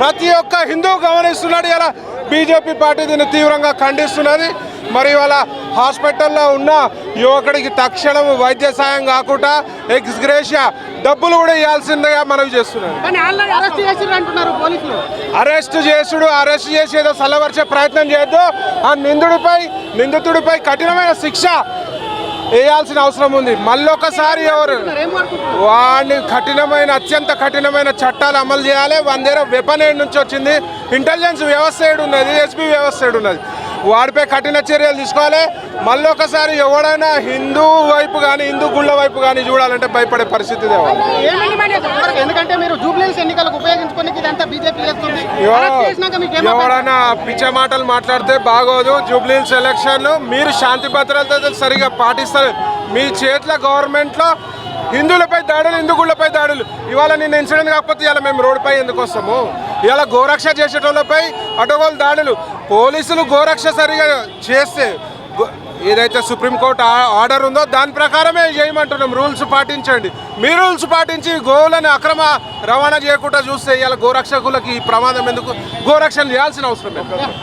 ప్రతి ఒక్క హిందూ గమనిస్తున్నాడు. ఇలా బీజేపీ పార్టీ దీన్ని తీవ్రంగా ఖండిస్తున్నది. మరి వాళ్ళ హాస్పిటల్లో ఉన్న యువకుడికి తక్షణం వైద్య సాయం కాకుండా ఎక్స్గ్రేషియా డబ్బులు కూడా ఇవ్వాల్సిందిగా మనవి చేస్తున్నారు. అరెస్ట్ చేసి ఏదో చల్లవరిచే ప్రయత్నం చేయొద్దు. ఆ నిందితుడిపై కఠినమైన శిక్ష వేయాల్సిన అవసరం ఉంది. మళ్ళొకసారి వాడిని అత్యంత కఠినమైన చట్టాలు అమలు చేయాలి. వాని దగ్గర వెపన్ ఏడు నుంచి వచ్చింది, ఇంటెలిజెన్స్ వ్యవస్థ ఏడు ఉన్నది, ఎస్పీ వ్యవస్థ ఏడు ఉన్నది. వాడిపై కఠిన చర్యలు తీసుకోవాలి. మళ్ళొకసారి ఎవడైనా హిందూ వైపు కానీ హిందూ గుళ్ళ వైపు కానీ చూడాలంటే భయపడే పరిస్థితి తేవాలి. ఎవడైనా పిచ్చ మాటలు మాట్లాడితే బాగోదు. జూబ్లీహిల్స్ ఎలక్షన్లు మీరు శాంతి భద్రతలతో సరిగా పాటిస్తారు. మీ చేతుల గవర్నమెంట్లో హిందువులపై దాడులు, హిందూ గుళ్ళపై దాడులు. ఇవాళ నిన్న ఇన్సిడెంట్ కాకపోతే ఇవాళ మేము రోడ్డుపై ఎందుకు వస్తాము? ఇవాళ గోరక్ష చేసేటోళ్ళపై అటగోలు దాడులు. పోలీసులు గోరక్ష సరిగా చేస్తే ఏదైతే సుప్రీంకోర్టు ఆర్డర్ ఉందో దాని ప్రకారమే చేయమంటున్నాం. రూల్స్ పాటించండి. మీ రూల్స్ పాటించి గోవులను అక్రమ రవాణా చేయకుండా చూస్తే ఇవాళ గోరక్షకులకి ఈ ప్రమాదం ఎందుకు? గోరక్షణ చేయాల్సిన అవసరం లేదు.